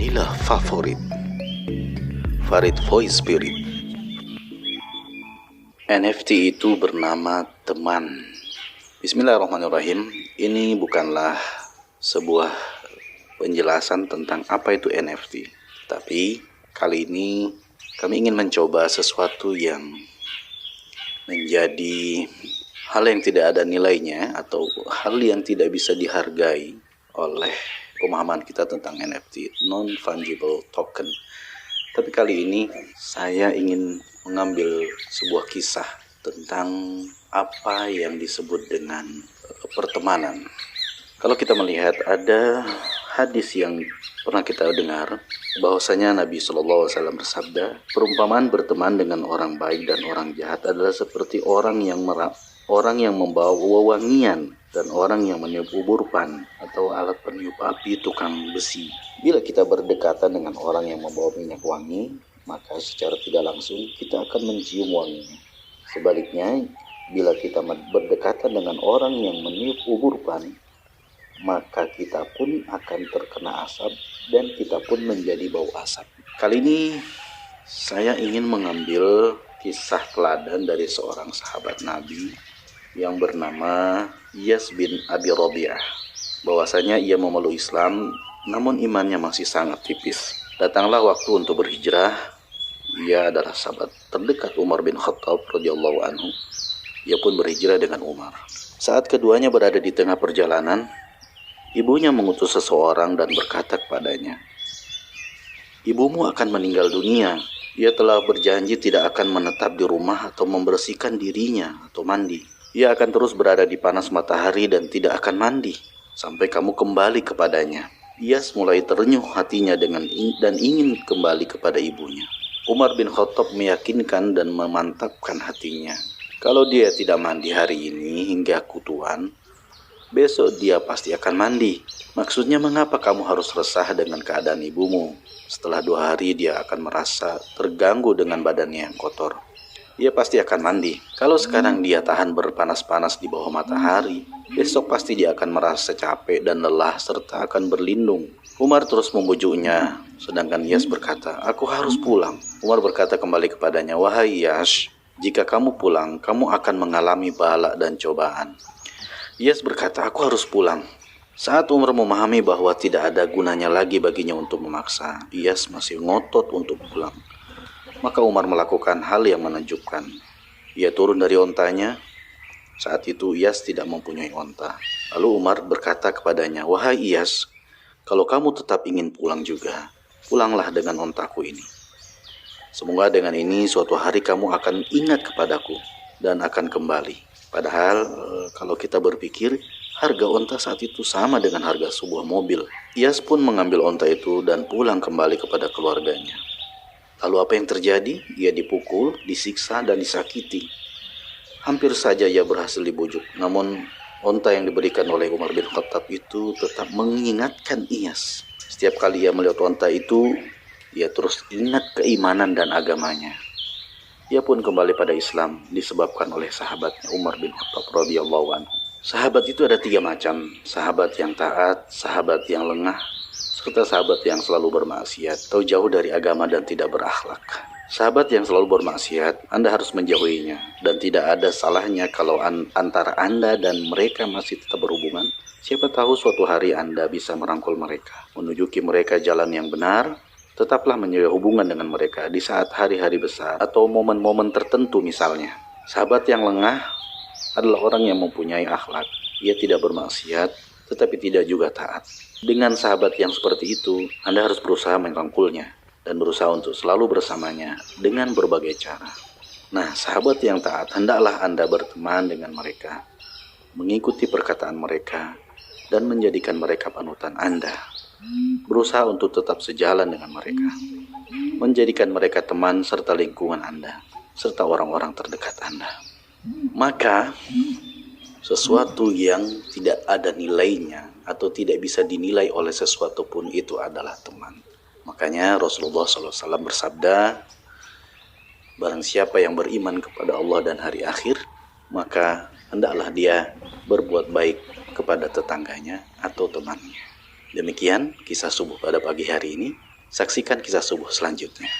Inilah favorit Farid Voice Spirit. NFT itu bernama teman. Bismillahirrahmanirrahim. Ini bukanlah sebuah penjelasan tentang apa itu NFT, tapi kali ini kami ingin mencoba sesuatu yang menjadi hal yang tidak ada nilainya atau hal yang tidak bisa dihargai oleh pemahaman kita tentang NFT, non-fungible token. Tapi kali ini saya ingin mengambil sebuah kisah tentang apa yang disebut dengan pertemanan. Kalau kita melihat ada hadis yang pernah kita dengar, bahwasanya Nabi SAW bersabda, perumpamaan berteman dengan orang baik dan orang jahat adalah seperti orang yang membawa wewangian dan orang yang meniup uburpan atau alat peniup api tukang besi. Bila kita berdekatan dengan orang yang membawa minyak wangi, maka secara tidak langsung kita akan mencium wanginya. Sebaliknya, bila kita berdekatan dengan orang yang meniup uburpan, maka kita pun akan terkena asap dan kita pun menjadi bau asap. Kali ini saya ingin mengambil kisah teladan dari seorang sahabat Nabi yang bernama Iyas bin Abi Rabi'ah. Bahwasanya ia memeluk Islam namun imannya masih sangat tipis. Datanglah waktu untuk berhijrah. Ia adalah sahabat terdekat Umar bin Khattab radhiyallahu anhu. Ia pun berhijrah dengan Umar. Saat keduanya berada di tengah perjalanan, ibunya mengutus seseorang dan berkata kepadanya, "Ibumu akan meninggal dunia. Ia telah berjanji tidak akan menetap di rumah atau membersihkan dirinya atau mandi. Ia akan terus berada di panas matahari dan tidak akan mandi sampai kamu kembali kepadanya." Iyas mulai terenyuh hatinya dan ingin kembali kepada ibunya. Umar bin Khattab meyakinkan dan memantapkan hatinya. Kalau dia tidak mandi hari ini hingga kutuan, besok dia pasti akan mandi. Maksudnya, mengapa kamu harus resah dengan keadaan ibumu? Setelah 2 hari dia akan merasa terganggu dengan badannya yang kotor. Ia pasti akan mandi. Kalau sekarang dia tahan berpanas-panas di bawah matahari, besok pasti dia akan merasa capek dan lelah serta akan berlindung. Umar terus membujuknya, sedangkan Iyas berkata, "Aku harus pulang." Umar berkata kembali kepadanya, "Wahai Iyas, jika kamu pulang, kamu akan mengalami bala dan cobaan." Iyas berkata, "Aku harus pulang." Saat Umar memahami bahwa tidak ada gunanya lagi baginya untuk memaksa, Iyas masih ngotot untuk pulang. Maka Umar melakukan hal yang menakjubkan. Ia turun dari ontanya. Saat itu Iyas tidak mempunyai onta. Lalu Umar berkata kepadanya, "Wahai Iyas, kalau kamu tetap ingin pulang juga, pulanglah dengan ontaku ini. Semoga dengan ini suatu hari kamu akan ingat kepadaku dan akan kembali." Padahal kalau kita berpikir, harga onta saat itu sama dengan harga sebuah mobil. Iyas pun mengambil onta itu dan pulang kembali kepada keluarganya. Lalu apa yang terjadi? Ia dipukul, disiksa, dan disakiti. Hampir saja ia berhasil dibujuk. Namun onta yang diberikan oleh Umar bin Khattab itu tetap mengingatkan Iyas. Setiap kali ia melihat onta itu, ia terus ingat keimanan dan agamanya. Ia pun kembali pada Islam disebabkan oleh sahabatnya Umar bin Khattab radhiyallahu anhu. Sahabat itu ada 3 macam. Sahabat yang taat, sahabat yang lengah, serta sahabat yang selalu bermaksiat atau jauh dari agama dan tidak berakhlak. Sahabat yang selalu bermaksiat, Anda harus menjauhinya, dan tidak ada salahnya kalau antara Anda dan mereka masih tetap berhubungan. Siapa tahu suatu hari Anda bisa merangkul mereka, menunjuki mereka jalan yang benar. Tetaplah menjaga hubungan dengan mereka di saat hari-hari besar atau momen-momen tertentu misalnya. Sahabat yang lengah adalah orang yang mempunyai akhlak. Ia tidak bermaksiat, tetapi tidak juga taat. Dengan sahabat yang seperti itu, Anda harus berusaha merangkulnya dan berusaha untuk selalu bersamanya dengan berbagai cara. Nah, sahabat yang taat, hendaklah Anda berteman dengan mereka, mengikuti perkataan mereka, dan menjadikan mereka panutan Anda. Berusaha untuk tetap sejalan dengan mereka, menjadikan mereka teman serta lingkungan Anda, serta orang-orang terdekat Anda. Maka, sesuatu yang tidak ada nilainya atau tidak bisa dinilai oleh sesuatu pun itu adalah teman. Makanya Rasulullah SAW bersabda, barang siapa yang beriman kepada Allah dan hari akhir, maka hendaklah dia berbuat baik kepada tetangganya atau temannya. Demikian kisah subuh pada pagi hari ini. Saksikan kisah subuh selanjutnya.